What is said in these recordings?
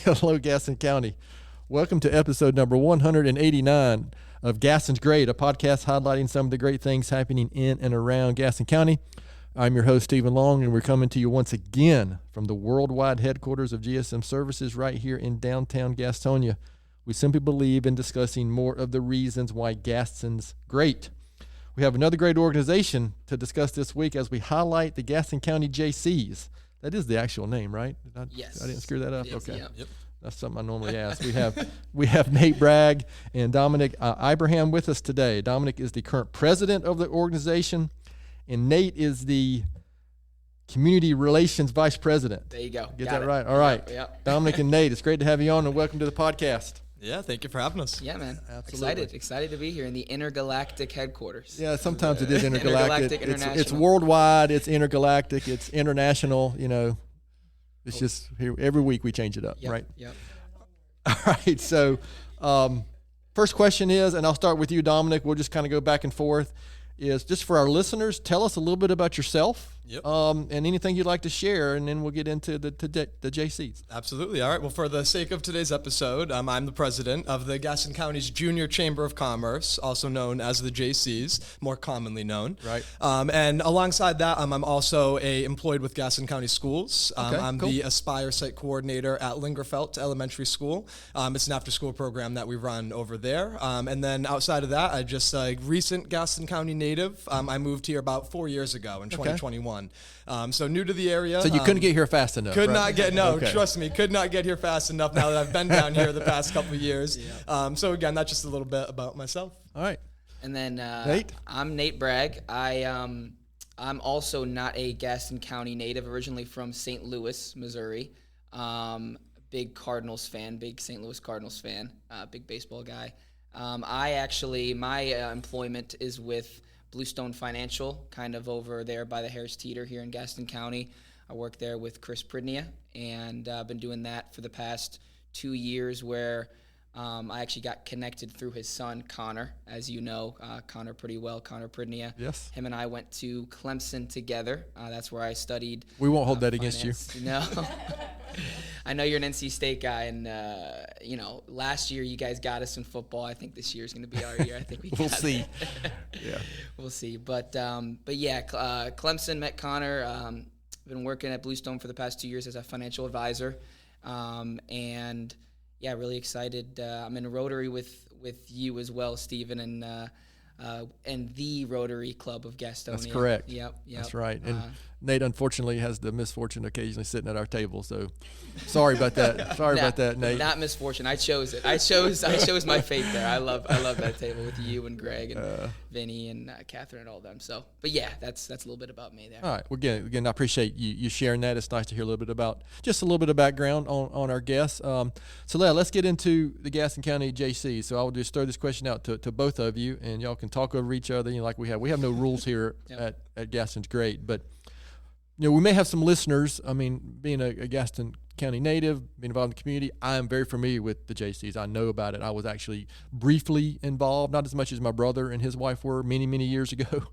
Hello, Gaston County. Welcome to episode number 189 of Gaston's Great, a podcast highlighting some of the great things happening in and around Gaston County. I'm your host, Stephen Long, and we're coming to you once again from the worldwide headquarters of GSM Services right here in downtown Gastonia. We simply believe in discussing more of the reasons why Gaston's great. We have another great organization to discuss this week as we highlight the Gaston County Jaycees. That is the actual name, right? Yes. I didn't screw that up? Yes, okay. Yep. That's something I normally ask. We have Nate Bragg and Dominick Abraham with us today. Dominick is the current president of the organization, and Nate is the community relations vice president. There you go. Get that right? All right. Yep. Dominick and Nate, it's great to have you on, and welcome to the podcast. Yeah, thank you for having us. Yeah, man. Absolutely. Excited to be here in the intergalactic headquarters. Yeah, sometimes it is intergalactic. International. It's worldwide, it's intergalactic, it's international, you know. It's just here every week we change it up, right? Yep. All right, so first question is, and I'll start with you, Dominick. We'll just kind of go back and forth, is just for our listeners, tell us a little bit about yourself. Yep. And anything you'd like to share, and then we'll get into the Jaycees. Absolutely. All right. Well, for the sake of today's episode, I'm the president of the Gaston County's Junior Chamber of Commerce, also known as the Jaycees, more commonly known. Right. And alongside that, I'm also employed with Gaston County Schools. Okay, I'm cool. the Aspire Site Coordinator at Lingerfelt Elementary School. It's an after-school program that we run over there. And then outside of that, I just recent Gaston County native. I moved here about 4 years ago in 2021. So new to the area. So you couldn't get here fast enough, Could right? not get, no, Okay. trust me, could not get here fast enough now that I've been down here the past couple of years. Yeah. So again, that's just a little bit about myself. All right. And then Nate? I'm Nate Bragg. I'm also not a Gaston County native, originally from St. Louis, Missouri. Big Cardinals fan, big St. Louis Cardinals fan, big baseball guy. My employment is with Bluestone Financial, kind of over there by the Harris Teeter here in Gaston County. I work there with Chris Pridnia, and I've been doing that for the past 2 years, where I actually got connected through his son, Connor, as you know, Connor pretty well, Connor Pridnia. Yes. Him and I went to Clemson together. That's where I studied. We won't hold that against you. No. I know you're an NC State guy, and, last year you guys got us in football. I think this year's going to be our year. I think We'll see. Yeah. We'll see. But yeah, Clemson, met Connor. Been working at Bluestone for the past 2 years as a financial advisor. And, yeah, really excited. I'm in Rotary with you as well, Stephen, and the Rotary Club of Gastonia. That's correct. Yep. That's right. And Nate, unfortunately, has the misfortune occasionally sitting at our table. So sorry about that. About that, Nate. Not misfortune. I chose it. I chose my fate there. I love that table with you and Greg and Vinny and Catherine and all of them. So, but yeah, that's a little bit about me there. All right. Well, again, I appreciate you sharing that. It's nice to hear a little bit about just a little bit of background on our guests. So let's get into the Gaston County Jaycees. So I will just throw this question out to both of you, and y'all can talk over each other. Like we have no rules here at Gaston's Great, but we may have some listeners. I mean, being a Gaston County native, being involved in the community, I am very familiar with the Jaycees. I know about it. I was actually briefly involved, not as much as my brother and his wife were many years ago.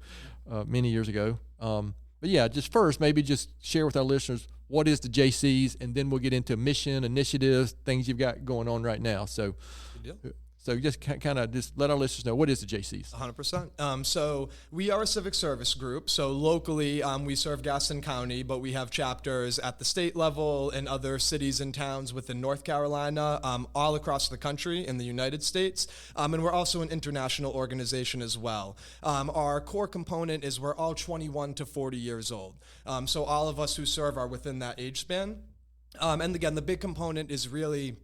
But yeah, just first, maybe just share with our listeners what is the Jaycees, and then we'll get into mission, initiatives, things you've got going on right now. So. Good deal. So just kind of just let our listeners know, what is the Jaycees? 100%. So we are a civic service group. So locally, we serve Gaston County, but we have chapters at the state level in other cities and towns within North Carolina, all across the country in the United States. And we're also an international organization as well. Our core component is we're all 21 to 40 years old. So all of us who serve are within that age span. And again, the big component is really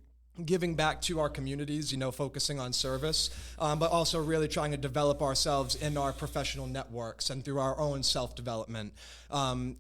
giving back to our communities, focusing on service, but also really trying to develop ourselves in our professional networks and through our own self-development.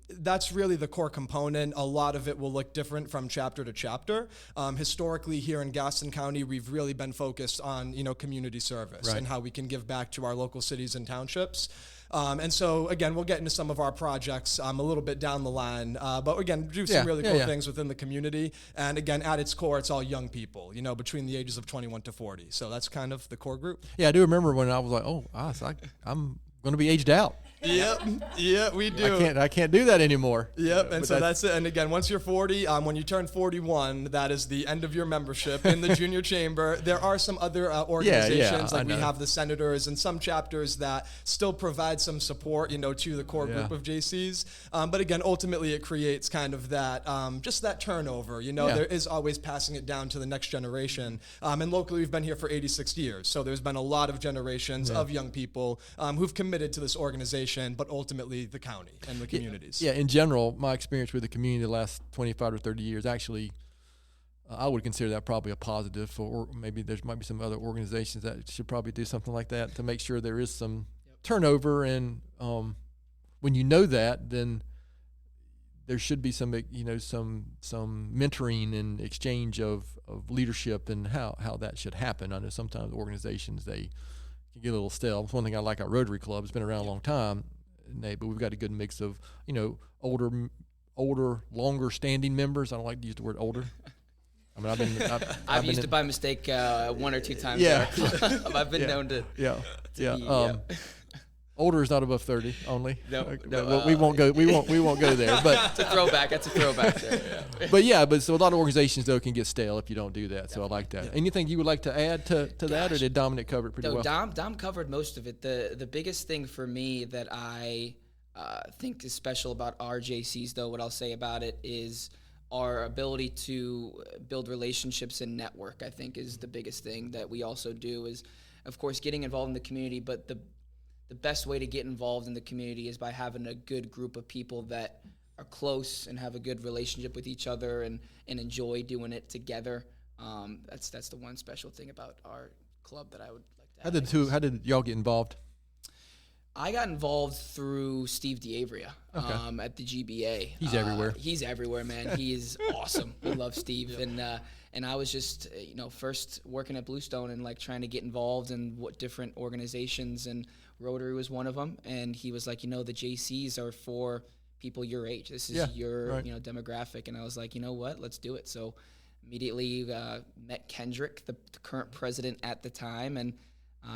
That's really the core component. A lot of it will look different from chapter to chapter. Historically, here in Gaston County, we've really been focused on, community service and how we can give back to our local cities and townships. And so, again, we'll get into some of our projects a little bit down the line. But, again, do some really cool things within the community. And, again, at its core, it's all young people, between the ages of 21 to 40. So that's kind of the core group. Yeah, I do remember when I was like, I'm going to be aged out. Yep, we do. I can't do that anymore. Yep, and But so that's it. And again, once you're 40, when you turn 41, that is the end of your membership in the junior chamber. There are some other organizations, I like we know. have the Senators and some chapters that still provide some support, to the core group of Jaycees. But again, ultimately, it creates kind of that, just that turnover. There is always passing it down to the next generation. And locally, we've been here for 86 years, so there's been a lot of generations of young people who've committed to this organization, but ultimately the county and the communities. Yeah, in general, my experience with the community the last 25 or 30 years, actually, I would consider that probably a positive. Or maybe there might be some other organizations that should probably do something like that to make sure there is some turnover. And when you know that, then there should be some mentoring and exchange of leadership and how that should happen. I know sometimes organizations, they can get a little stale. It's one thing I like our Rotary Club. It's been around a long time, Nate, but we've got a good mix of older, longer standing members. I don't like to use the word older. I mean, I've used it by mistake 1 or 2 times. Yeah. I've been known to. Older is not above 30 only. No, we won't go. We won't go there. But it's a throwback. That's a throwback there. Yeah. but so a lot of organizations though can get stale if you don't do that. So I like that. Anything you would like to add to that, or did Dominic cover it pretty well? Dom covered most of it. The biggest thing for me that I think is special about our Jaycees, though, what I'll say about it is our ability to build relationships and network. I think is the biggest thing that we also do is, of course, getting involved in the community, but the best way to get involved in the community is by having a good group of people that are close and have a good relationship with each other and enjoy doing it together. That's the one special thing about our club that I would like to have. How did y'all get involved? I got involved through Steve DeAvria at the GBA. He's everywhere. He's everywhere, man. He is awesome. We love Steve. And I was just, first working at Bluestone and like trying to get involved in what different organizations, and Rotary was one of them. And he was like, the Jaycees are for people your age. This is your demographic. And I was like, you know what? Let's do it. So immediately met Kendrick, the current president at the time, and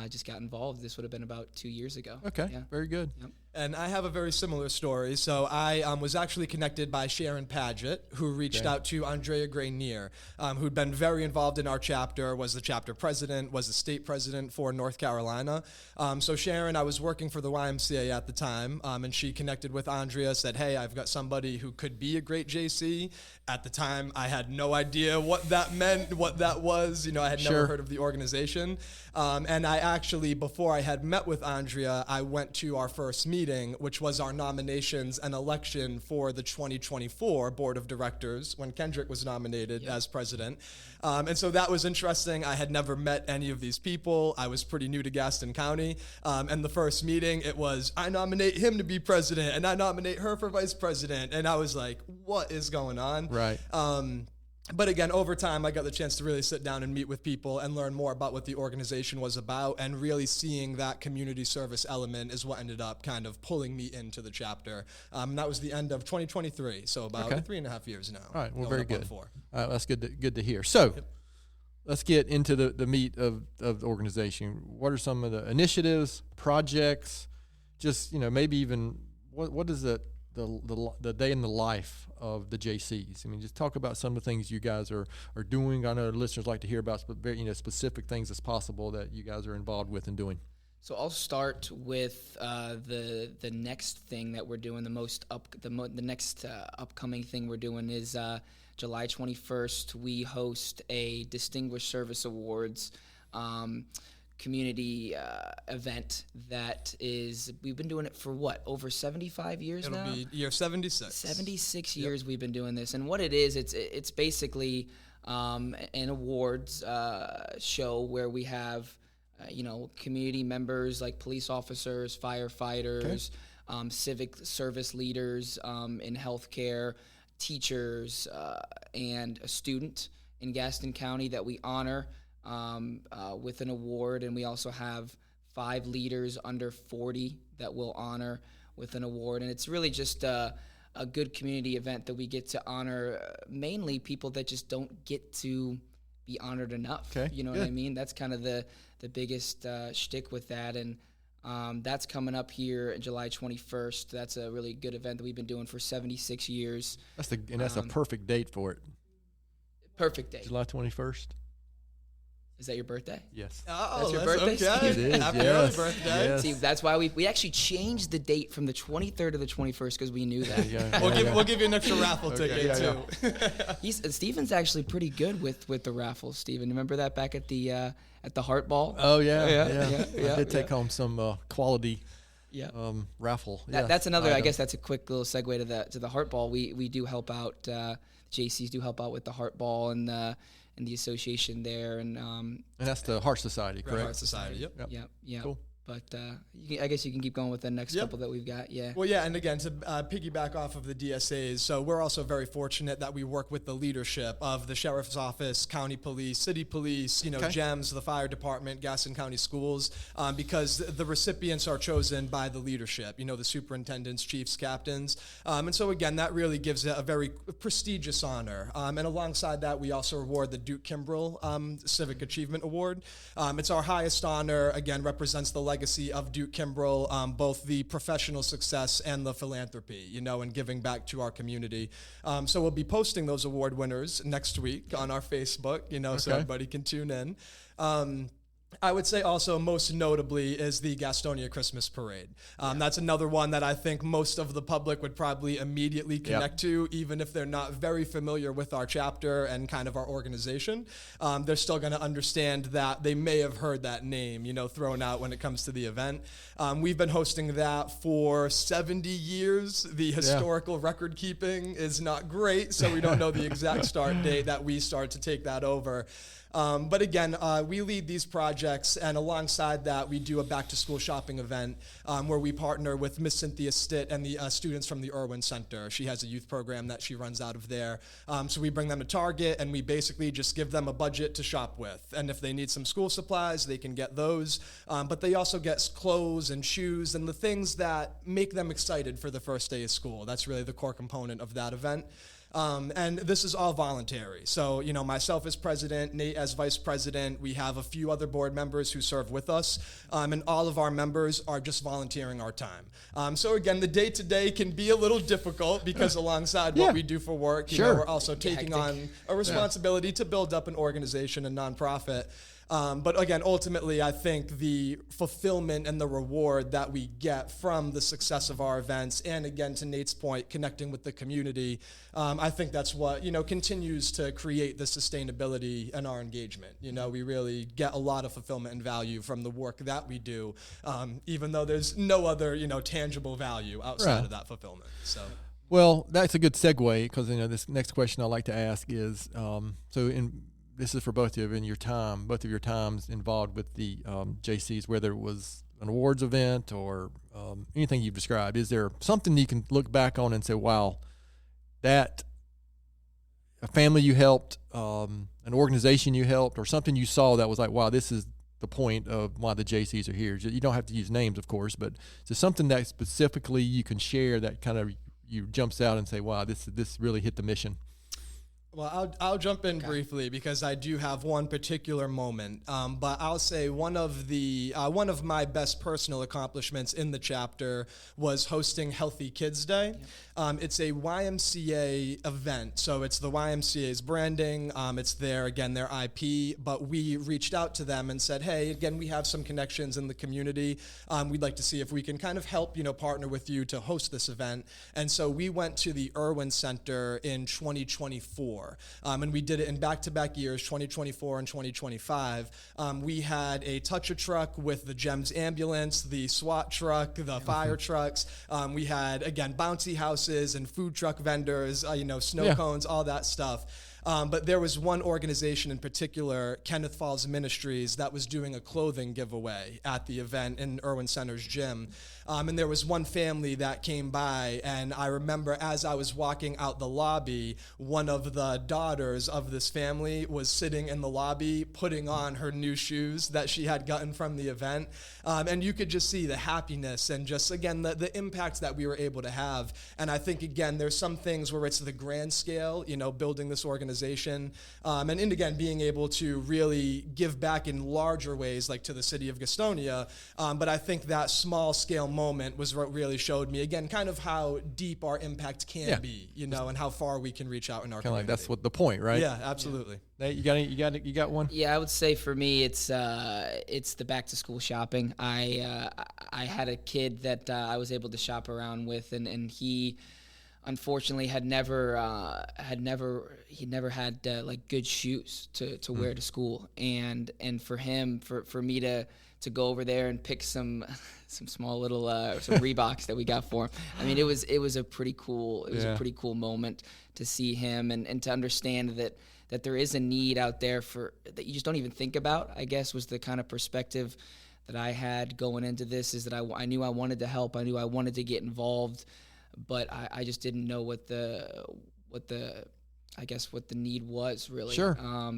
just got involved. This would have been about 2 years ago. Okay, very good. Yep. And I have a very similar story. So I was actually connected by Sharon Paget, who reached out to Andrea Grenier, who'd been very involved in our chapter, was the chapter president, was the state president for North Carolina. So Sharon, I was working for the YMCA at the time, and she connected with Andrea, said, hey, I've got somebody who could be a great JC. At the time, I had no idea what that meant, what that was. I had never heard of the organization. And I actually, before I had met with Andrea, I went to our first meeting, which was our nominations and election for the 2024 Board of Directors when Kendrick was nominated as president. And so that was interesting. I had never met any of these people. I was pretty new to Gaston County. And the first meeting, it was, I nominate him to be president, and I nominate her for vice president. And I was like, what is going on? Right. But again, over time, I got the chance to really sit down and meet with people and learn more about what the organization was about, and really seeing that community service element is what ended up kind of pulling me into the chapter. That was the end of 2023, so about 3.5 years now. All right, well, very good. 4. That's good to hear. So let's get into the meat of the organization. What are some of the initiatives, projects, just, maybe even what is the day in the life of the Jaycees? I mean, just talk about some of the things you guys are doing. I know listeners like to hear about specific things as possible that you guys are involved with and doing. So I'll start with the next thing that we're doing. The next upcoming thing we're doing is July 21st. We host a Distinguished Service Awards community event that is, we've been doing it for over 75 years now? It'll be year 76. 76 years we've been doing this. And what it is, it's basically an awards show where we have, community members like police officers, firefighters, civic service leaders in healthcare, teachers, and a student in Gaston County that we honor with an award. And we also have 5 leaders under 40 that we'll honor with an award. And it's really just a good community event that we get to honor mainly people that just don't get to be honored enough. Okay, you know what I mean? That's kind of the biggest shtick with that. And That's coming up here on July 21st. That's a really good event that we've been doing for 76 years. That's a perfect date for it. Perfect date. July 21st. Is that your birthday? Yes. Oh, That's your birthday, okay. It is, Happy yes, early birthday. yes. See, that's why we actually changed the date from the 23rd to the 21st because we knew that. Yeah, We'll give you an extra raffle ticket yeah, too. Steven's actually pretty good with the raffles. Steven, remember that back at the Heart Ball? Oh yeah. Yeah, I did take home some quality Yeah. raffle. That's another. I item. guess that's a quick little segue to the Heart Ball. We do help out. Jaycees do help out with the Heart Ball and the association there, and that's the Heart Society, correct? Heart Society. Yep. Yeah. Cool. But I guess you can keep going with the next couple that we've got. Yeah. Well, yeah, and again, to piggyback off of the DSAs, so we're also very fortunate that we work with the leadership of the Sheriff's Office, County Police, City Police, GEMS, the Fire Department, Gaston County Schools, because the recipients are chosen by the leadership, the superintendents, chiefs, captains. And so, again, that really gives it a very prestigious honor. And alongside that, we also award the Duke Kimbrell Civic Achievement Award. It's our highest honor, again, represents the legacy of Duke Kimbrell, both the professional success and the philanthropy, and giving back to our community. So we'll be posting those award winners next week on our Facebook, so everybody can tune in. I would say also most notably is the Gastonia Christmas Parade. That's another one that I think most of the public would probably immediately connect to, even if they're not very familiar with our chapter and kind of our organization. They're still going to understand that they may have heard that name, thrown out when it comes to the event. We've been hosting that for 70 years. The historical record keeping is not great, so we don't know the exact start date that we start to take that over. But again, we lead these projects, and alongside that, we do a back-to-school shopping event where we partner with Miss Cynthia Stitt and the students from the Irwin Center. She has a youth program that she runs out of there. So we bring them to Target, and we basically just give them a budget to shop with. And if they need some school supplies, they can get those. But they also get clothes and shoes and the things that make them excited for the first day of school. That's really the core component of that event. And this is all voluntary. So, myself as president, Nate as vice president, we have a few other board members who serve with us, and all of our members are just volunteering our time. So again, the day-to-day can be a little difficult because alongside what we do for work, we're also taking on a responsibility to build up an organization, a nonprofit. But again, ultimately, I think the fulfillment and the reward that we get from the success of our events, and again, to Nate's point, connecting with the community, I think that's what, continues to create the sustainability in our engagement. We really get a lot of fulfillment and value from the work that we do, even though there's no other, tangible value outside of that fulfillment. So. Well, that's a good segue because, this next question I'd like to ask is, this is for both of you in both of your times involved with the Jaycees, whether it was an awards event or anything you've described. Is there something you can look back on and say, wow, that a family you helped, an organization you helped, or something you saw that was like, wow, this is the point of why the Jaycees are here? You don't have to use names, of course, but is there something that specifically you can share that kind of you jumps out and say, wow, this really hit the mission? Well, I'll jump in briefly because I do have one particular moment. But I'll say one of my best personal accomplishments in the chapter was hosting Healthy Kids Day. It's a YMCA event, so it's the YMCA's branding. It's their IP. But we reached out to them and said, hey, again, we have some connections in the community. We'd like to see if we can kind of help, partner with you to host this event. And so we went to the Irwin Center in 2024. And we did it in back-to-back years, 2024 and 2025. We had a toucher truck with the GEMS ambulance, the SWAT truck, the fire trucks. We had, again, bouncy houses and food truck vendors, snow cones, all that stuff. But there was one organization in particular, Kenneth Falls Ministries, that was doing a clothing giveaway at the event in Irwin Center's gym. And there was one family that came by, and I remember as I was walking out the lobby, one of the daughters of this family was sitting in the lobby putting on her new shoes that she had gotten from the event. And you could just see the happiness and just, again, the impacts that we were able to have. And I think, again, there's some things where it's the grand scale, building this organization organization, and again, being able to really give back in larger ways, like to the city of Gastonia. But I think that small scale moment was what really showed me, again, kind of how deep our impact can be, and how far we can reach out in our community. Like that's what the point, right? Yeah, absolutely. Nate, you got one? Yeah, I would say for me, it's the back to school shopping. I had a kid that I was able to shop around with, and he unfortunately had never had like good shoes to wear to school, and for him, for me to go over there and pick some small little some Reeboks that we got for him. I mean, it was a pretty cool a pretty cool moment to see him and to understand that there is a need out there that you just don't even think about, I guess, was the kind of perspective that I had going into this, is that I knew I wanted to help. I knew I wanted to get involved, but I just didn't know what the need was really. Sure.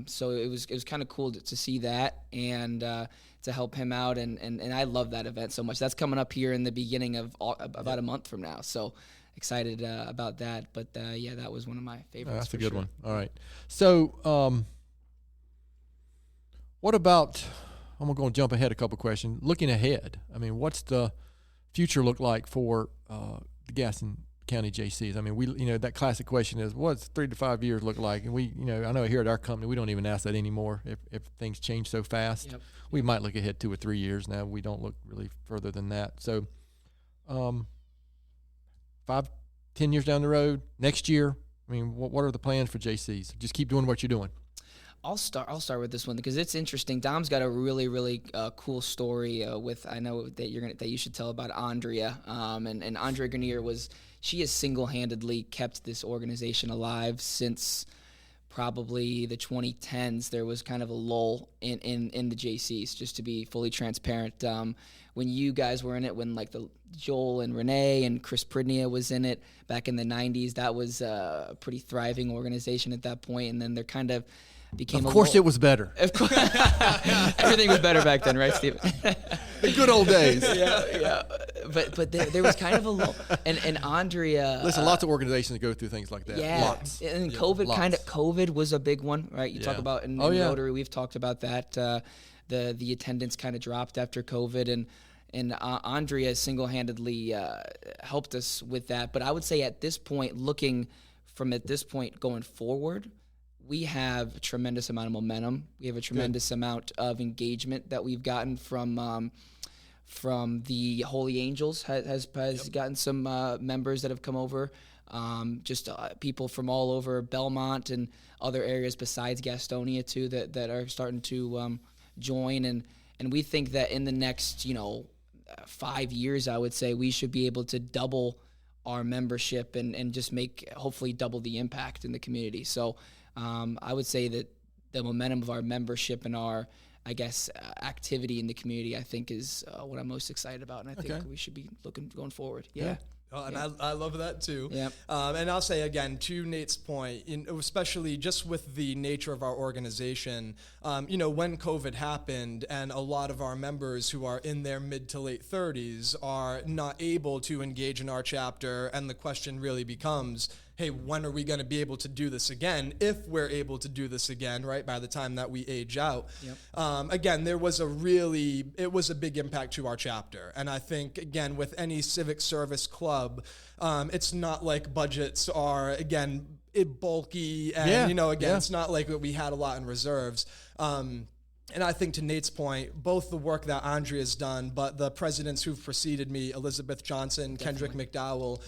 So it was kind of cool to see that and to help him out. And I love that event so much. That's coming up here in the beginning of about a month from now. So excited about that. But that was one of my favorites. That's a good one. All right. So what about, I'm going to jump ahead a couple questions. Looking ahead, I mean, what's the future look like for the Gaston County Jaycees? I mean, that classic question is, what's 3 to 5 years look like? And we, I know here at our company, we don't even ask that anymore. If things change so fast, we might look ahead 2 or 3 years now. We don't look really further than that. So 5, 10 years down the road, next year, I mean, what are the plans for Jaycees? Just keep doing what you're doing. I'll start with this one because it's interesting. Dom's got a really, really cool story with, I know that you should tell about Andrea. And Andrea Grenier she has single-handedly kept this organization alive since probably the 2010s. There was kind of a lull in the Jaycees, just to be fully transparent. When you guys were in it, when like Joel and Renee and Chris Pridnia was in it back in the 90s, that was a pretty thriving organization at that point. And then they're kind of became. Of course, it was better. Of course, everything was better back then, right, Steve? The good old days. Yeah. But there was kind of a lull, and Andrea. Listen, lots of organizations go through things like that. Yeah, lots. And COVID was a big one, right? You talk about in Rotary, we've talked about that. The attendance kind of dropped after COVID, and Andrea single-handedly helped us with that. But I would say at this point, going forward, we have a tremendous amount of momentum. We have a tremendous amount of engagement that we've gotten from the Holy Angels has gotten some members that have come over. Just people from all over Belmont and other areas besides Gastonia too that are starting to join. And we think that in the next 5 years, I would say we should be able to double our membership and just hopefully double the impact in the community. So I would say that the momentum of our membership and our, activity in the community, I think is what I'm most excited about. And I think we should be going forward. Yeah. Oh, and I love that too. Yep. And I'll say again, to Nate's point, especially just with the nature of our organization, when COVID happened and a lot of our members who are in their mid to late 30s are not able to engage in our chapter, and the question really becomes, hey, when are we going to be able to do this again, if we're able to do this again, right, by the time that we age out? Yep. Again, it was a big impact to our chapter. And I think, again, with any civic service club, it's not like budgets are, again, bulky and, it's not like we had a lot in reserves. And I think to Nate's point, both the work that Andrea's done, but the presidents who've preceded me, Elizabeth Johnson, Kendrick McDowell,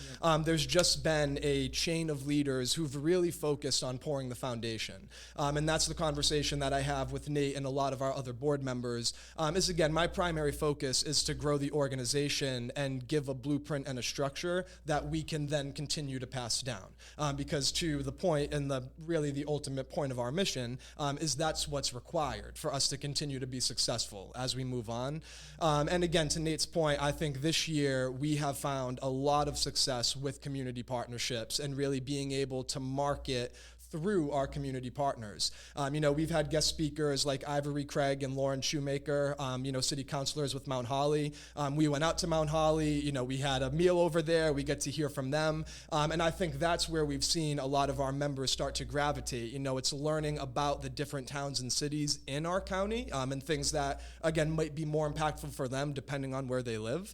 there's just been a chain of leaders who've really focused on pouring the foundation. And that's the conversation that I have with Nate and a lot of our other board members, is again, my primary focus is to grow the organization and give a blueprint and a structure that we can then continue to pass down. Because to the point and the ultimate point of our mission is that's what's required for us to continue to be successful as we move on. And again, to Nate's point, I think this year we have found a lot of success with community partnerships and really being able to market through our community partners. We've had guest speakers like Ivory Craig and Lauren Shoemaker, city councilors with Mount Holly. We went out to Mount Holly, we had a meal over there. We get to hear from them. And I think that's where we've seen a lot of our members start to gravitate. It's learning about the different towns and cities in our county, and things that, again, might be more impactful for them depending on where they live.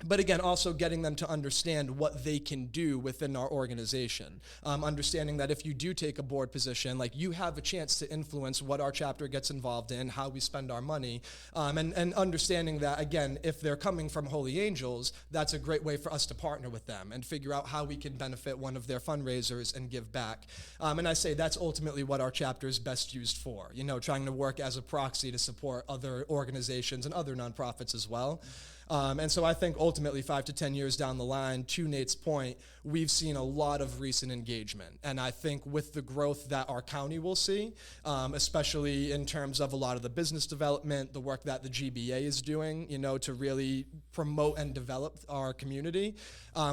But again, also getting them to understand what they can do within our organization. Understanding that if you do take a board position, like, you have a chance to influence what our chapter gets involved in, how we spend our money, and understanding that, again, if they're coming from Holy Angels, that's a great way for us to partner with them and figure out how we can benefit one of their fundraisers and give back. And I say that's ultimately what our chapter is best used for, trying to work as a proxy to support other organizations and other nonprofits as well. And so I think ultimately 5 to 10 years down the line, to Nate's point, we've seen a lot of recent engagement. And I think with the growth that our county will see, especially in terms of a lot of the business development, the work that the GBA is doing, to really promote and develop our community,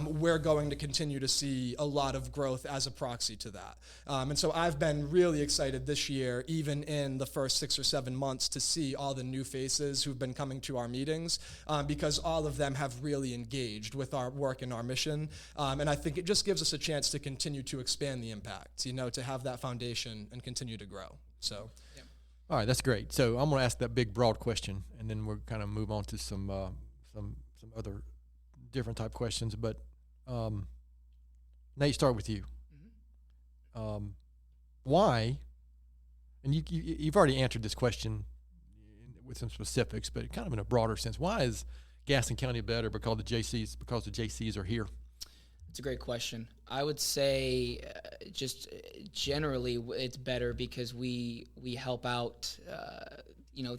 we're going to continue to see a lot of growth as a proxy to that. And so I've been really excited this year, even in the first 6 or 7 months, to see all the new faces who've been coming to our meetings, because all of them have really engaged with our work and our mission. And I think it just gives us a chance to continue to expand the impact, to have that foundation and continue to grow. So, yeah. All right, that's great. So I'm going to ask that big, broad question, and then we'll kind of move on to some other different type questions. But Nate, start with you. Mm-hmm. Why? And you've already answered this question with some specifics, but kind of in a broader sense. Why is Gaston County better because the Jaycees are here? It's a great question. I would say just generally it's better because we help out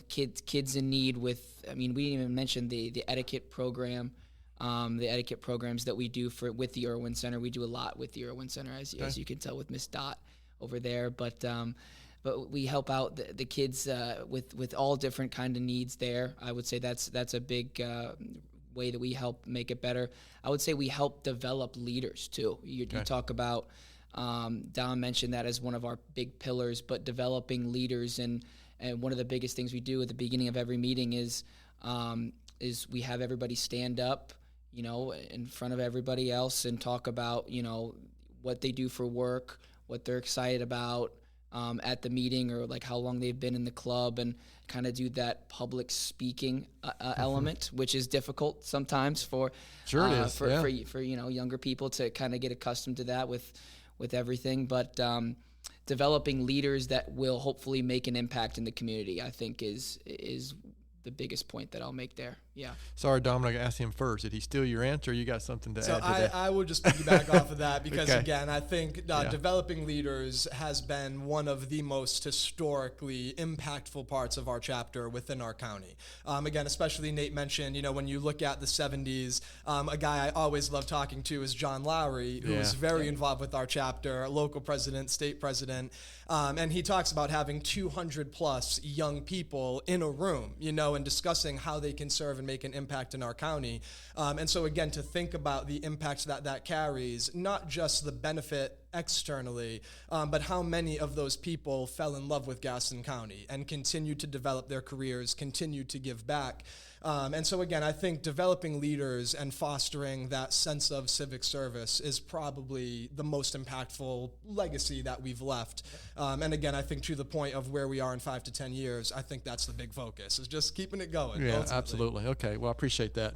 kids in need with, we didn't even mention the etiquette program, the etiquette programs that we do with the Irwin Center. We do a lot with the Irwin Center, as you can tell with Miss Dot over there, but we help out the kids with all different kind of needs there. I would say that's a big way that we help make it better. I would say we help develop leaders too. You talk about, Dom mentioned that as one of our big pillars, but developing leaders, and one of the biggest things we do at the beginning of every meeting is we have everybody stand up, in front of everybody else and talk about, what they do for work, what they're excited about, at the meeting, or like how long they've been in the club, and kind of do that public speaking element, which is difficult sometimes for younger people to kind of get accustomed to that with everything. But developing leaders that will hopefully make an impact in the community, I think is the biggest point that I'll make there. Yeah. Sorry, Dominic, I asked him first. Did he steal your answer, or you got something to add to that? I will just piggyback off of that because, again, I think developing leaders has been one of the most historically impactful parts of our chapter within our county. Again, especially Nate mentioned, when you look at the 70s, a guy I always love talking to is John Lowry, who was very involved with our chapter, local president, state president. And he talks about having 200 plus young people in a room, and discussing how they can serve and make an impact in our county. And so again, to think about the impact that carries, not just the benefit externally, but how many of those people fell in love with Gaston County and continued to develop their careers, continued to give back. And so again, I think developing leaders and fostering that sense of civic service is probably the most impactful legacy that we've left. And again, I think to the point of where we are in 5 to 10 years, I think that's the big focus, is just keeping it going. Yeah, ultimately. Absolutely. Okay, well, I appreciate that.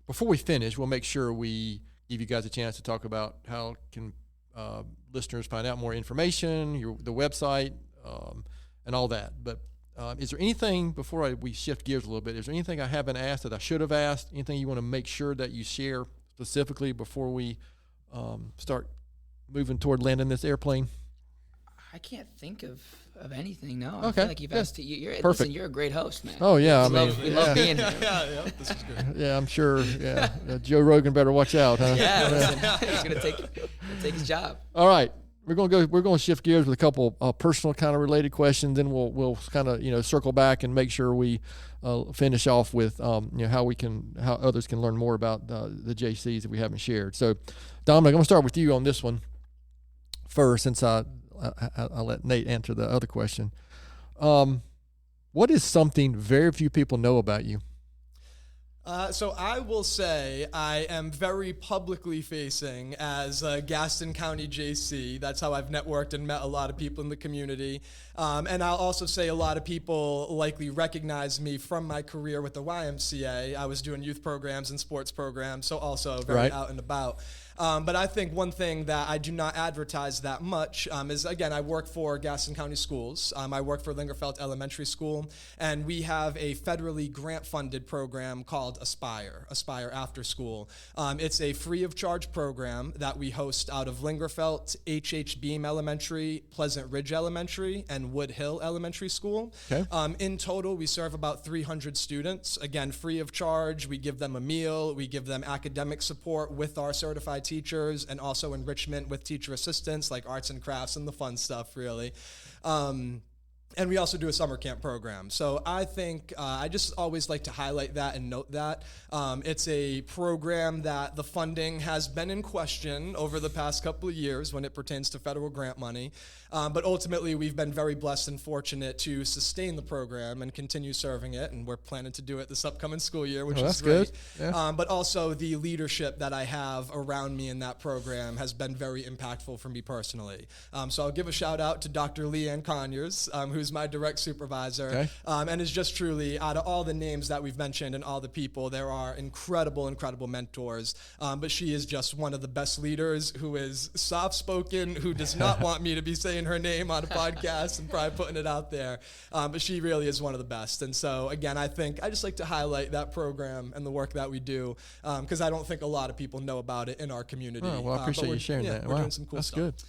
Before we finish, we'll make sure we give you guys a chance to talk about how can listeners find out more information, the website, and all that. But is there anything, before we shift gears a little bit, is there anything I haven't asked that I should have asked? Anything you want to make sure that you share specifically before we start moving toward landing this airplane? I can't think of anything, no. Okay. I feel like you've asked. Listen, you're a great host, man. Oh, yeah. We love being here. Yeah, this is good. Yeah, I'm sure. Yeah. Joe Rogan better watch out, huh? Yeah, listen, he's going to take his job. All right. We're going to shift gears with a couple personal kind of related questions, and we'll kind of circle back and make sure we finish off with how others can learn more about the Jaycees that we haven't shared. So, Dominic, I'm going to start with you on this one. first, since I let Nate answer the other question. What is something very few people know about you? So I will say I am very publicly facing as a Gaston County Jaycee. That's how I've networked and met a lot of people in the community. And I'll also say a lot of people likely recognize me from my career with the YMCA. I was doing youth programs and sports programs, so also very out and about. But I think one thing that I do not advertise that much is, again, I work for Gaston County Schools. I work for Lingerfeld Elementary School, and we have a federally grant-funded program called Aspire After School. It's a free-of-charge program that we host out of Lingerfeld, H.H. Beam Elementary, Pleasant Ridge Elementary, and Wood Hill Elementary School. Okay. In total, we serve about 300 students. Again, free of charge. We give them a meal. We give them academic support with our certified teachers, and also enrichment with teacher assistants, like arts and crafts and the fun stuff, really. And we also do a summer camp program. So I think I just always like to highlight that and note that. It's a program that the funding has been in question over the past couple of years when it pertains to federal grant money. But ultimately, we've been very blessed and fortunate to sustain the program and continue serving it. And we're planning to do it this upcoming school year, which is great. Good. Yeah. But also the leadership that I have around me in that program has been very impactful for me personally. So I'll give a shout out to Dr. Leanne Conyers, who's my direct supervisor, and is just truly, out of all the names that we've mentioned and all the people, there are incredible mentors. But she is just one of the best leaders, who is soft-spoken, who does not want me to be saying her name on a podcast and probably putting it out there. But she really is one of the best. And so, again, I just like to highlight that program and the work that we do, because I don't think a lot of people know about it in our community. Oh, well, I appreciate you sharing that. We're doing some cool stuff. That's good.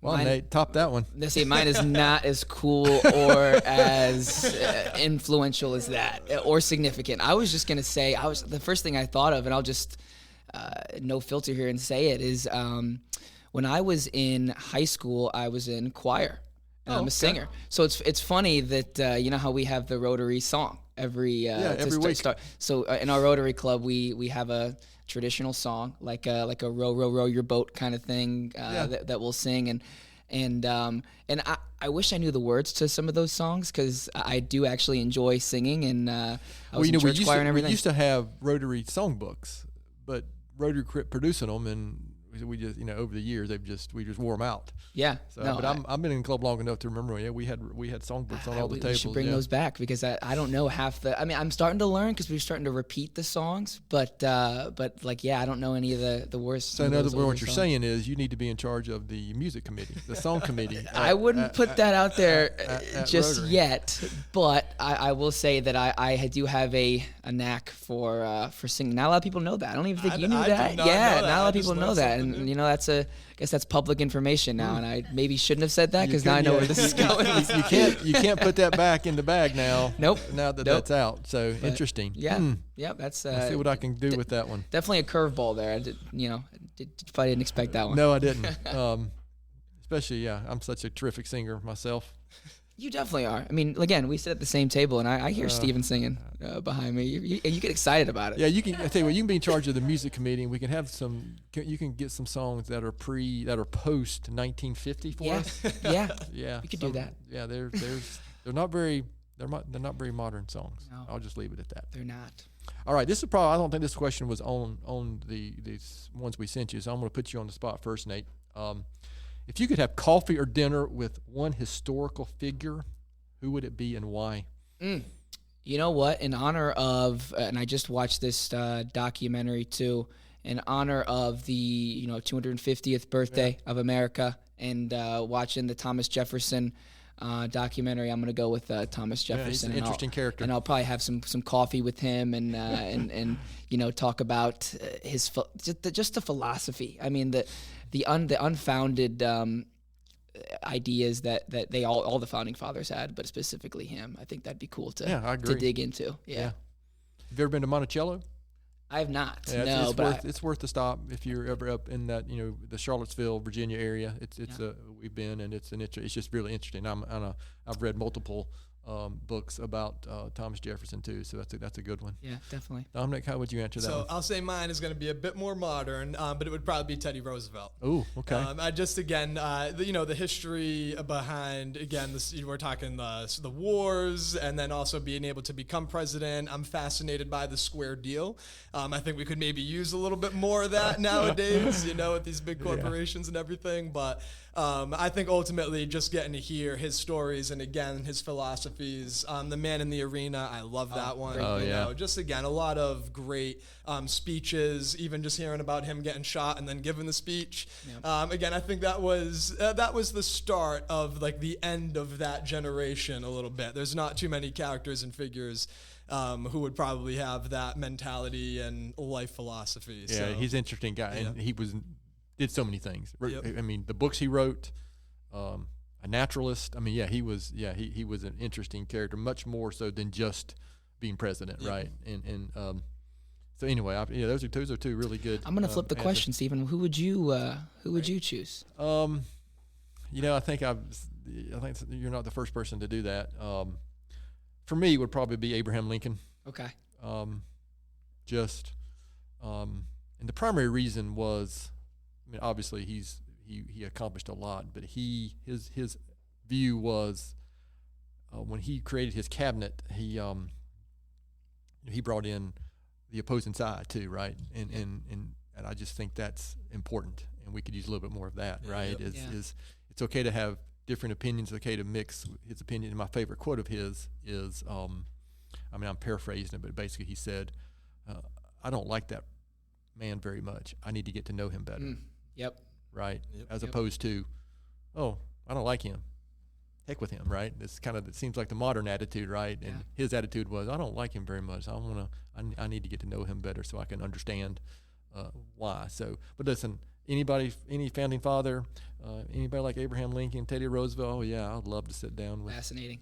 Well, Nate, top that one. Let's see, mine is not as cool or as influential as that, or significant. I was just going to say, the first thing I thought of, and I'll just no filter here and say it, is when I was in high school, I was in choir. And I'm a singer. So it's funny that, you know how we have the Rotary song every week. So in our Rotary Club, we have a traditional song, like a row, row, row your boat kind of thing that we'll sing. And I wish I knew the words to some of those songs, because I do actually enjoy singing, and I was in church choir and everything. We used to have Rotary songbooks, but Rotary quit producing them, and we just, over the years we just wore them out. Yeah. So, but I've been in the club long enough to remember. Yeah, we had songbooks on all the tables. We should bring those back, because I don't know half the. I mean, I'm starting to learn, because we're starting to repeat the songs, but I don't know any of the words. So in other words, what you're saying is you need to be in charge of the music committee, the song committee. I wouldn't put that out there just Rotary yet, but I will say that I do have a knack for singing. Not a lot of people know that. I don't even think you knew that. Not a lot of people know that, and I guess that's public information now, and I maybe shouldn't have said that, because now I know where this is going. You can't put that back in the bag now. Nope. Now that that's out, so but interesting. Yeah, yeah. That's. Let's see what I can do with that one. Definitely a curveball there. I probably didn't expect that one. No, I didn't. Especially, I'm such a terrific singer myself. You definitely are. I mean, again, we sit at the same table, and I hear Steven singing behind me. You get excited about it. Yeah, you can. I tell you what, you can be in charge of the music committee, and we can have you can get some songs that are post 1950 for us. Yeah. We could do that. Yeah, they're not very modern songs. No. I'll just leave it at that. They're not. All right, this is probably. I don't think this question was on these ones we sent you, so I'm going to put you on the spot first, Nate. If you could have coffee or dinner with one historical figure, who would it be and why? You know what? In honor of, and I just watched this documentary too, in honor of the 250th birthday of America, and watching the Thomas Jefferson documentary, I'm going to go with Thomas Jefferson. He's an interesting character, and I'll probably have some coffee with him, and and talk about his just the philosophy. I mean the unfounded ideas that they all the founding fathers had, but specifically him. I think that'd be cool to dig into. Yeah. Have you ever been to Monticello? I have not. Yeah, no, it's worth the stop if you're ever up in that the Charlottesville, Virginia area. We've been, and it's just really interesting. I've read multiple books about Thomas Jefferson too. So that's a good one. Yeah, definitely. Dominic, how would you answer that So one? I'll say mine is going to be a bit more modern, but it would probably be Teddy Roosevelt. Oh, okay. I just again, the history behind again, we're talking the wars, and then also being able to become president. I'm fascinated by the square deal. I think we could maybe use a little bit more of that nowadays, with these big corporations and everything. But I think ultimately just getting to hear his stories and again his philosophies. The Man in the Arena, I love that one. Just again a lot of great speeches. Even just hearing about him getting shot and then giving the speech. Yep. Again, I think that was the start of like the end of that generation a little bit. There's not too many characters and figures who would probably have that mentality and life philosophy. Yeah, so, he's an interesting guy, and he did so many things. Yep. I mean, the books he wrote, a naturalist. I mean, he was an interesting character, much more so than just being president, right? And so anyway, those are two really good. I'm gonna flip the question, Stephen. Who would you choose? I think you're not the first person to do that. For me, it would probably be Abraham Lincoln. Okay. And the primary reason was, I mean, obviously he accomplished a lot, but his view was when he created his cabinet, he brought in the opposing side too, right? And I just think that's important, and we could use a little bit more of that, right? Yep. Is it's okay to have different opinions, okay to mix his opinion. And my favorite quote of his is, I'm paraphrasing it, but basically he said, I don't like that man very much. I need to get to know him better. Yep. Right? Yep. As opposed to, I don't like him. Heck with him, right? It seems like the modern attitude, right? And his attitude was, I don't like him very much. I need to get to know him better so I can understand why. So, but listen, any founding father, anybody like Abraham Lincoln, Teddy Roosevelt, I'd love to sit down with. Fascinating.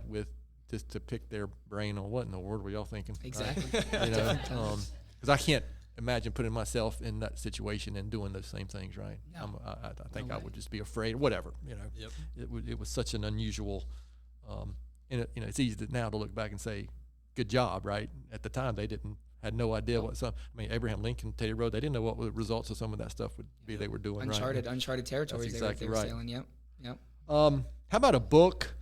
With just to pick their brain on what in the world were y'all thinking. Exactly. Right? Because I can't imagine putting myself in that situation and doing those same things, right? No. I think I would just be afraid, whatever, Yep. It was such an unusual, and it's easy now to look back and say, good job, right? At the time, they had no idea Abraham Lincoln, Teddy Roosevelt, they didn't know what the results of some of that stuff would be they were doing, uncharted territories. That's exactly they were right. sailing, yep. How about a book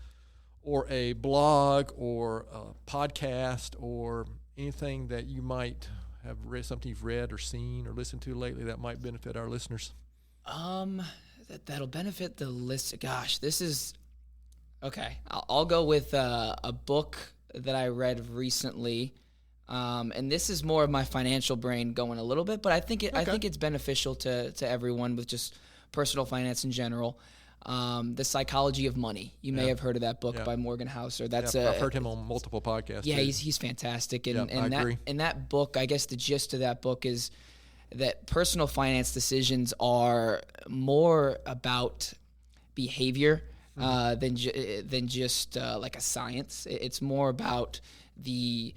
or a blog or a podcast or anything that you might have read, something you've read or seen or listened to lately that might benefit our listeners? That'll benefit the list. Gosh, this is okay. I'll go with a book that I read recently, and this is more of my financial brain going a little bit, but I think it's beneficial to everyone with just personal finance in general. The Psychology of Money. You may have heard of that book by Morgan Housel. I've heard him on multiple podcasts. Yeah, too. he's fantastic. And I agree. In that book, I guess the gist of that book is that personal finance decisions are more about behavior than just like a science. It's more about the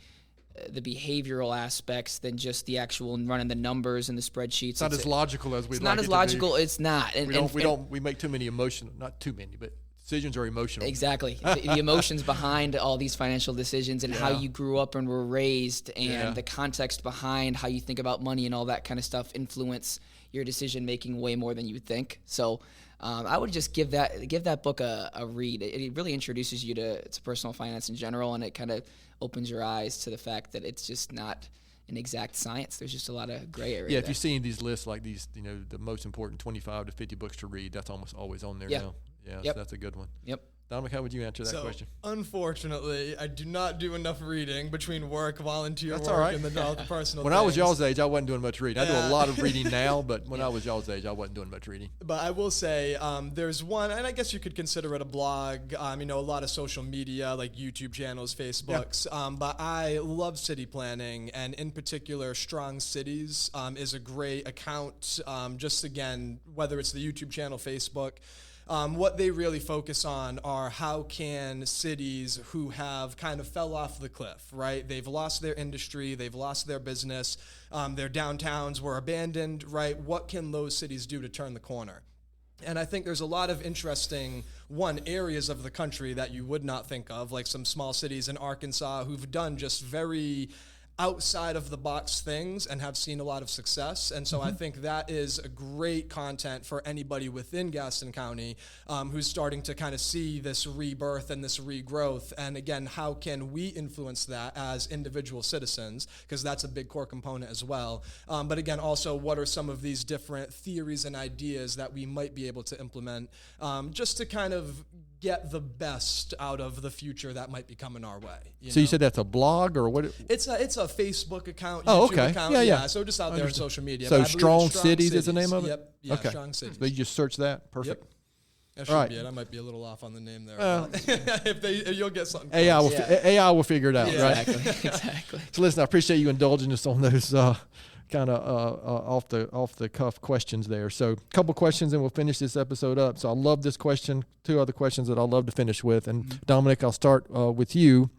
behavioral aspects than just the actual running the numbers and the spreadsheets. It's not as logical as we'd like it to be. It's not as logical. It's not. We make too many not too many, but decisions are emotional. Exactly. The emotions behind all these financial decisions and how you grew up and were raised and the context behind how you think about money and all that kind of stuff influence your decision making way more than you would think. So I would just give that book a read. It really introduces you to personal finance in general, and it kind of opens your eyes to the fact that it's just not an exact science. There's just a lot of gray area. Yeah, if you've seen these lists like these, the most important 25 to 50 books to read, that's almost always on there now. Yeah, so that's a good one. Yep. Dominic, how would you answer that question? Unfortunately, I do not do enough reading between work, volunteer That's work, all right. and the personal When things. I was y'all's age, I wasn't doing much reading. I do a lot of reading now, but when I was y'all's age, I wasn't doing much reading. But I will say there's one, and I guess you could consider it a blog, a lot of social media, like YouTube channels, Facebooks. But I love city planning, and in particular, Strong Cities is a great account. Just again, whether it's the YouTube channel, Facebook, what they really focus on are how can cities who have kind of fell off the cliff, right? They've lost their industry, they've lost their business, their downtowns were abandoned, right? What can those cities do to turn the corner? And I think there's a lot of interesting, areas of the country that you would not think of, like some small cities in Arkansas who've done just very outside of the box things and have seen a lot of success. And so I think that is a great content for anybody within Gaston County who's starting to kind of see this rebirth and this regrowth. And again, how can we influence that as individual citizens? Because that's a big core component as well. But again, also, what are some of these different theories and ideas that we might be able to implement just to kind of get the best out of the future that might be coming our way. You said that's a blog or what? It's a Facebook account, Oh, YouTube okay. account. Yeah. So just out there on social media. So But I believe Strong it's Cities is the name of it? Yep. Yeah, Okay. Strong Cities. So you just search that? Perfect. Yep. That should All right. be it. I might be a little off on the name there. You'll get something. AI will figure it out, right? Exactly. So listen, I appreciate you indulging us on those kind of off the cuff questions there. So a couple questions and we'll finish this episode up. So I love this question. Two other questions that I love to finish with. And Dominick, I'll start with you.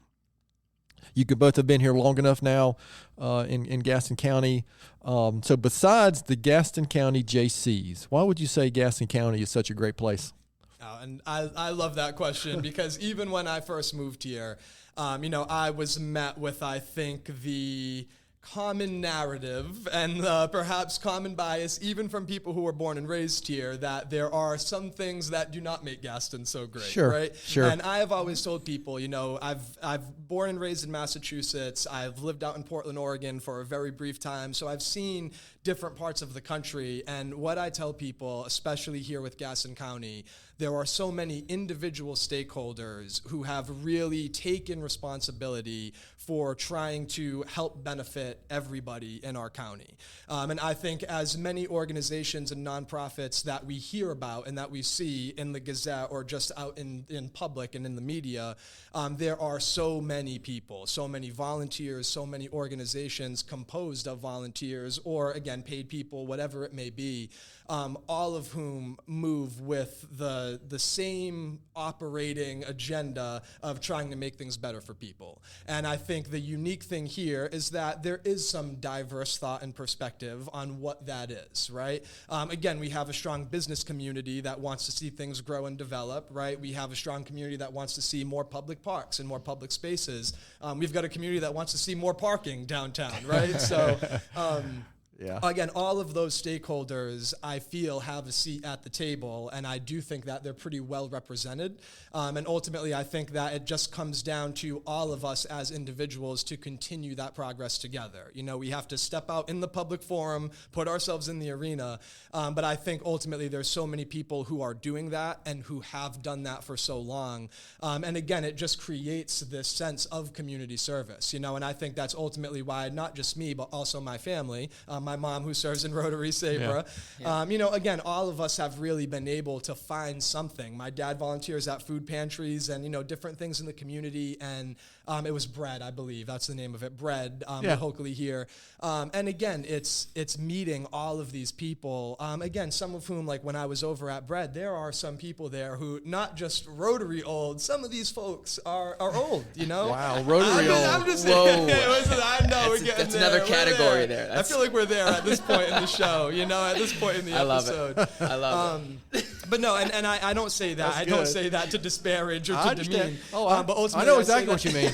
You could both have been here long enough now in Gaston County. So besides the Gaston County Jaycees, why would you say Gaston County is such a great place? And I love that question because even when I first moved here, I was met with, I think, the common narrative and perhaps common bias, even from people who were born and raised here, that there are some things that do not make Gaston so great, right? Sure. And I have always told people, I've born and raised in Massachusetts. I've lived out in Portland, Oregon for a very brief time, so I've seen different parts of the country. And what I tell people, especially here with Gaston County, there are so many individual stakeholders who have really taken responsibility for trying to help benefit everybody in our county. And I think as many organizations and nonprofits that we hear about and that we see in the Gazette or just out in public and in the media, there are so many people, so many volunteers, so many organizations composed of volunteers or, again, paid people, whatever it may be, all of whom move with the same operating agenda of trying to make things better for people. And I think the unique thing here is that there is some diverse thought and perspective on what that is, right? Again, we have a strong business community that wants to see things grow and develop, right? We have a strong community that wants to see more public parks and more public spaces. We've got a community that wants to see more parking downtown, right? So, again, all of those stakeholders, I feel, have a seat at the table, and I do think that they're pretty well represented. And ultimately, I think that it just comes down to all of us as individuals to continue that progress together. We have to step out in the public forum, put ourselves in the arena, but I think ultimately there's so many people who are doing that and who have done that for so long. And again, it just creates this sense of community service, and I think that's ultimately why not just me, but also my family, my mom who serves in Rotary Sabra. Again, all of us have really been able to find something. My dad volunteers at food pantries and, different things in the community. And it was Bread, I believe. That's the name of it, Bread, locally here. And again, it's meeting all of these people. Again, some of whom, like when I was over at Bread, there are some people there who, not just Rotary old, some of these folks are old, Wow, Rotary old. I'm just Whoa. I know we're getting That's there. another We're category there. there. I feel like we're there at this point in the show, at this point in the episode. I love it. But no, and I don't say that. That's I don't good. say that to disparage or I to understand. demean. But I ultimately, know say exactly what you mean.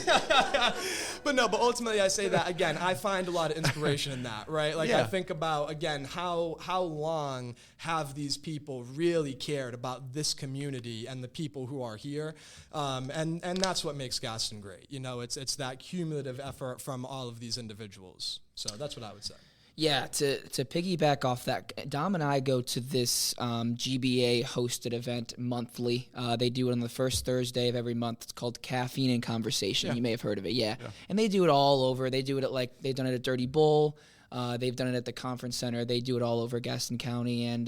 But ultimately I say that, again, I find a lot of inspiration in that, right? Like I think about, again, how long have these people really cared about this community and the people who are here? And that's what makes Gaston great. It's that cumulative effort from all of these individuals. So that's what I would say. Yeah, to piggyback off that, Dom and I go to this GBA hosted event monthly. They do it on the first Thursday of every month. It's called Caffeine and Conversation. Yeah. You may have heard of it, yeah. And they do it all over. They do it they've done it at Dirty Bull. They've done it at the Conference Center. They do it all over Gaston County. And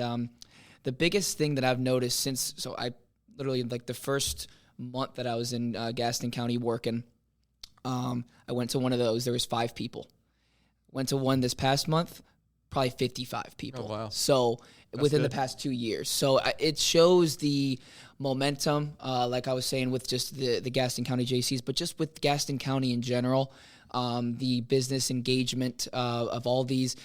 the biggest thing that I've noticed so I literally, the first month that I was in Gaston County working, I went to one of those. There was 5 people. Went to one this past month, probably 55 people. Oh, wow. So That's within good. the past 2 years. So it shows the momentum, like I was saying, with just the Gaston County Jaycees, but just with Gaston County in general, the business engagement of all these.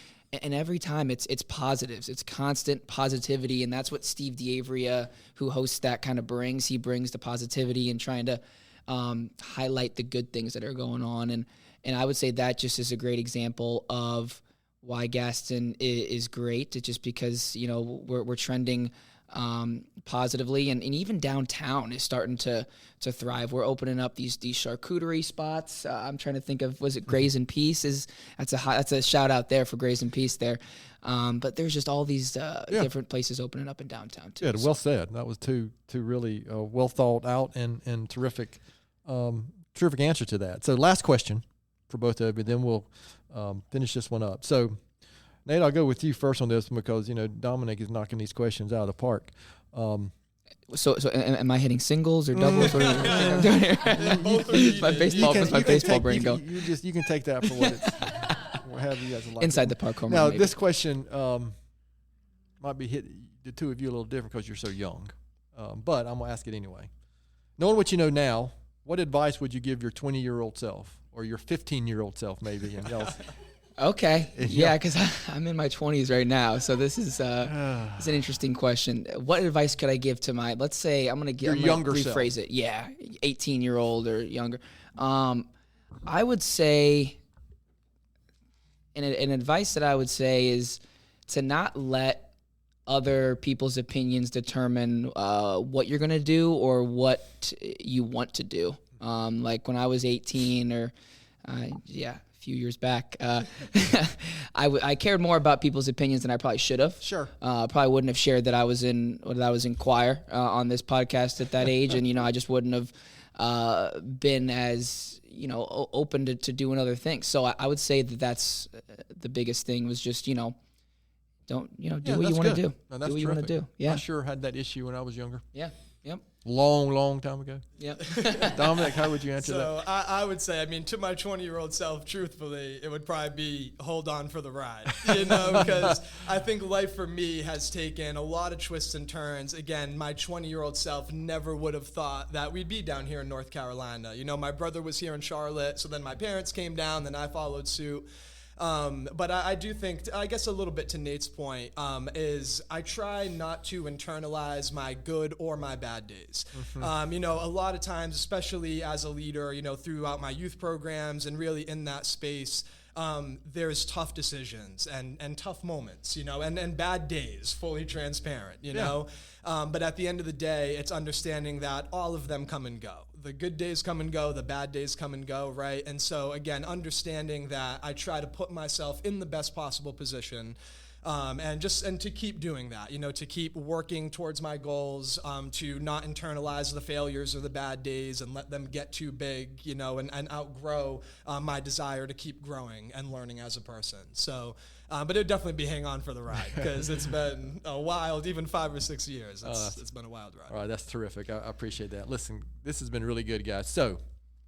And every time it's positives, it's constant positivity, and that's what Steve DeAvria, who hosts that, kind of brings. He brings the positivity and trying to highlight the good things that are going on, and I would say that just is a great example of why Gaston is great. It's just because we're trending positively, and even downtown is starting to thrive. We're opening up these charcuterie spots. I'm trying to think of, was it Graze and Peace? That's a shout out there for Graze and Peace there. But there's just all these different places opening up in downtown too. Yeah, well said. That was two really well thought out and terrific answer to that. So last question for both of you, then we'll finish this one up. So Nate, I'll go with you first on this one because, Dominick is knocking these questions out of the park. So am I hitting singles or doubles? What am doing here? My baseball brain go. You can take that for what it's, whatever you guys like. Inside the park home now, maybe. This question might be hit the two of you a little different because you're so young. But I'm going to ask it anyway. Knowing what you know now, what advice would you give your 20-year-old self or your 15-year-old self maybe? And Okay. Yeah, because I'm in my 20s right now, so this is it's an interesting question. What advice could I give to let's say I'm going to rephrase it. Yeah, 18-year-old or younger. I would say, an advice that I would say is to not let other people's opinions determine what you're going to do or what you want to do. Like when I was 18 or few years back, I cared more about people's opinions than I probably should have. Sure. Probably wouldn't have shared that I was in choir on this podcast at that age, and I just wouldn't have been as open to doing other things. So I would say that's the biggest thing was just do what you want to do. No, that's do what you want to do. Yeah. I sure had that issue when I was younger. Yeah. Yep. Long time ago. Yep. Dominick, how would you answer that? So I would say, to my 20-year-old self, truthfully, it would probably be hold on for the ride, because I think life for me has taken a lot of twists and turns. Again, my 20-year-old self never would have thought that we'd be down here in North Carolina. My brother was here in Charlotte, so then my parents came down, then I followed suit. But I do think, I guess a little bit to Nate's point, is I try not to internalize my good or my bad days. Mm-hmm. A lot of times, especially as a leader, throughout my youth programs and really in that space, there's tough decisions and tough moments, and bad days, fully transparent, but at the end of the day, it's understanding that all of them come and go. The good days come and go, the bad days come and go, right? And so, again, understanding that I try to put myself in the best possible position, and to keep doing that, to keep working towards my goals, to not internalize the failures or the bad days and let them get too big, and outgrow my desire to keep growing and learning as a person. So, but it'd definitely be hang on for the ride because it's been a wild, even 5 or 6 years. It's been a wild ride. All right, that's terrific. I appreciate that. Listen, this has been really good, guys. So,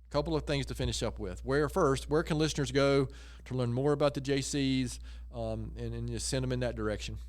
a couple of things to finish up with. Where can listeners go to learn more about the Jaycees, and just send them in that direction?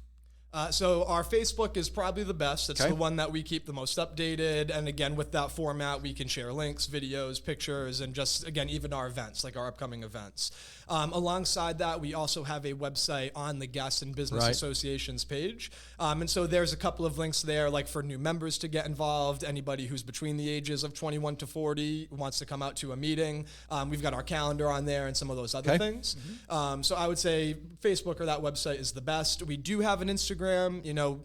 So our Facebook is probably the best. It's the one that we keep the most updated. And again, with that format, we can share links, videos, pictures, and just, again, even our events, like our upcoming events. Alongside that, we also have a website on the Gaston Business Association's page. And so there's a couple of links there, like for new members to get involved, anybody who's between the ages of 21 to 40 wants to come out to a meeting. We've got our calendar on there and some of those other things. Mm-hmm. So I would say Facebook or that website is the best. We do have an Instagram,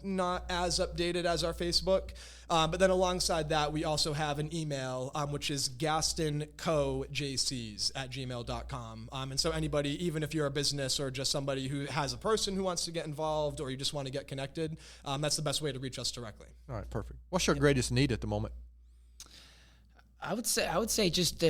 not as updated as our Facebook. But then alongside that, we also have an email, which is gastoncojaycees@gmail.com. And so anybody, even if you're a business or just somebody who has a person who wants to get involved or you just want to get connected, that's the best way to reach us directly. All right, perfect. What's your greatest need at the moment? I would say just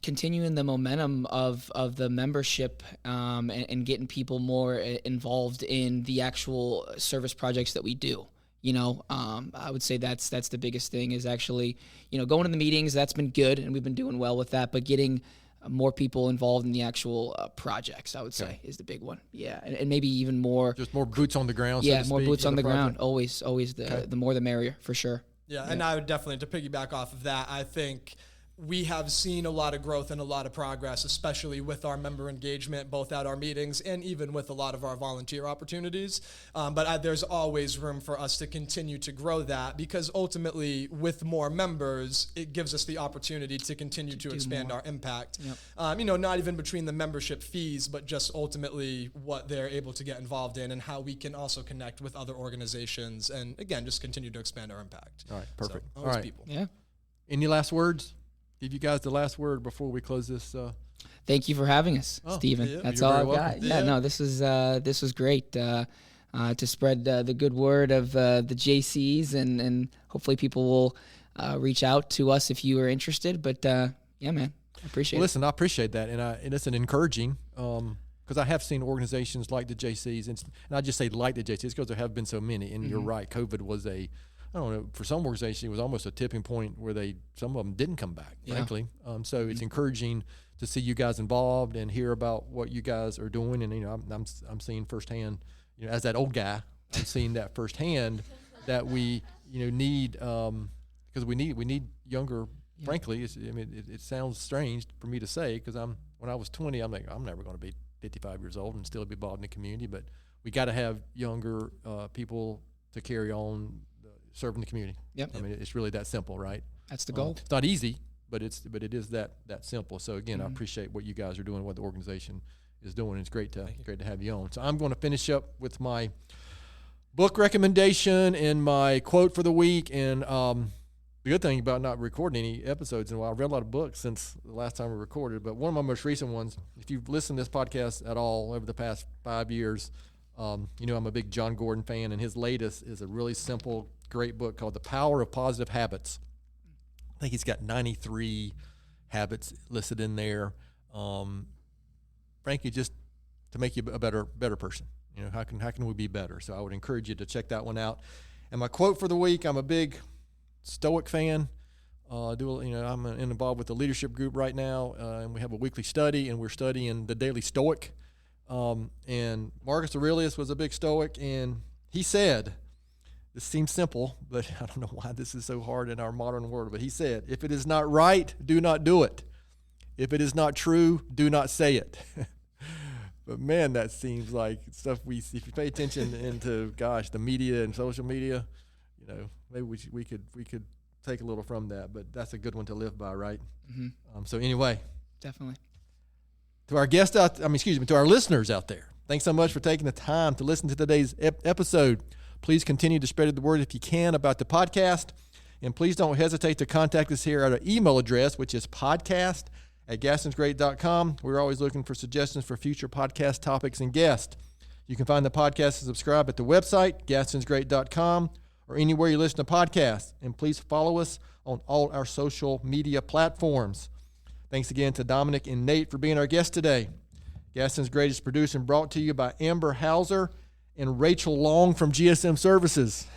continuing the momentum of the membership, and getting people more involved in the actual service projects that we do. I would say that's the biggest thing is actually, going to the meetings. That's been good, and we've been doing well with that. But getting more people involved in the actual projects, I would say, is the big one. Yeah, and maybe even more. Just more boots on the ground. Yeah, more boots on the ground. Always the more the merrier, for sure. Yeah, and I would definitely, to piggyback off of that, I think we have seen a lot of growth and a lot of progress, especially with our member engagement, both at our meetings and even with a lot of our volunteer opportunities. But there's always room for us to continue to grow that, because ultimately, with more members, it gives us the opportunity to continue to expand our impact. Yep. Not even between the membership fees, but just ultimately what they're able to get involved in and how we can also connect with other organizations and, again, just continue to expand our impact. All right, perfect. So, all right. People. Yeah. Any last words? Give you guys the last word before we close this. Thank you for having us, Stephen. Yeah, That's you're all very I've welcome. got. Yeah, no, this was great to spread the good word of the Jaycees, and hopefully people will reach out to us if you are interested. But yeah, man, I appreciate it. Listen, I appreciate that, and it's an encouraging because I have seen organizations like the Jaycees, and I just say like the Jaycees because there have been so many. And you're right, COVID was I don't know, for some organizations, it was almost a tipping point where some of them didn't come back, frankly. So it's encouraging to see you guys involved and hear about what you guys are doing. And, I'm seeing firsthand, as that old guy, I'm seeing that firsthand that we, need, because we need younger, frankly. It sounds strange for me to say because when I was 20, I'm like, I'm never going to be 55 years old and still be involved in the community. But we got to have younger people to carry on serving the community. Yep. I mean, it's really that simple, right? That's the goal. It's not easy, but it is that simple. So again, I appreciate what you guys are doing, what the organization is doing. It's great to have you on. So I'm going to finish up with my book recommendation and my quote for the week. And the good thing about not recording any episodes in a while, I've read a lot of books since the last time we recorded, but one of my most recent ones, if you've listened to this podcast at all over the past 5 years, I'm a big John Gordon fan, and his latest is a really simple, great book called The Power of Positive Habits. I think he's got 93 habits listed in there. Frankly, just to make you a better person. How can we be better? So I would encourage you to check that one out. And my quote for the week, I'm a big Stoic fan. I'm involved with the leadership group right now, and we have a weekly study, and we're studying the Daily Stoic. And Marcus Aurelius was a big Stoic, and he said, this seems simple, but I don't know why this is so hard in our modern world, but he said, if it is not right, do not do it. If it is not true, do not say it. But man, that seems like stuff if you pay attention into, the media and social media, maybe we could take a little from that, but that's a good one to live by, right? Mm-hmm. So anyway. Definitely. To our to our listeners out there, thanks so much for taking the time to listen to today's episode. Please continue to spread the word if you can about the podcast. And please don't hesitate to contact us here at our email address, which is podcast@gastonsgreat.com. We're always looking for suggestions for future podcast topics and guests. You can find the podcast and subscribe at the website, gastonsgreat.com, or anywhere you listen to podcasts. And please follow us on all our social media platforms. Thanks again to Dominick and Nate for being our guests today. Gaston's Great is produced and brought to you by Amber Hauser and Rachel Long from GSM Services.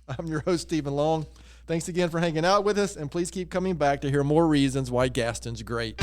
I'm your host, Stephen Long. Thanks again for hanging out with us, and please keep coming back to hear more reasons why Gaston's great.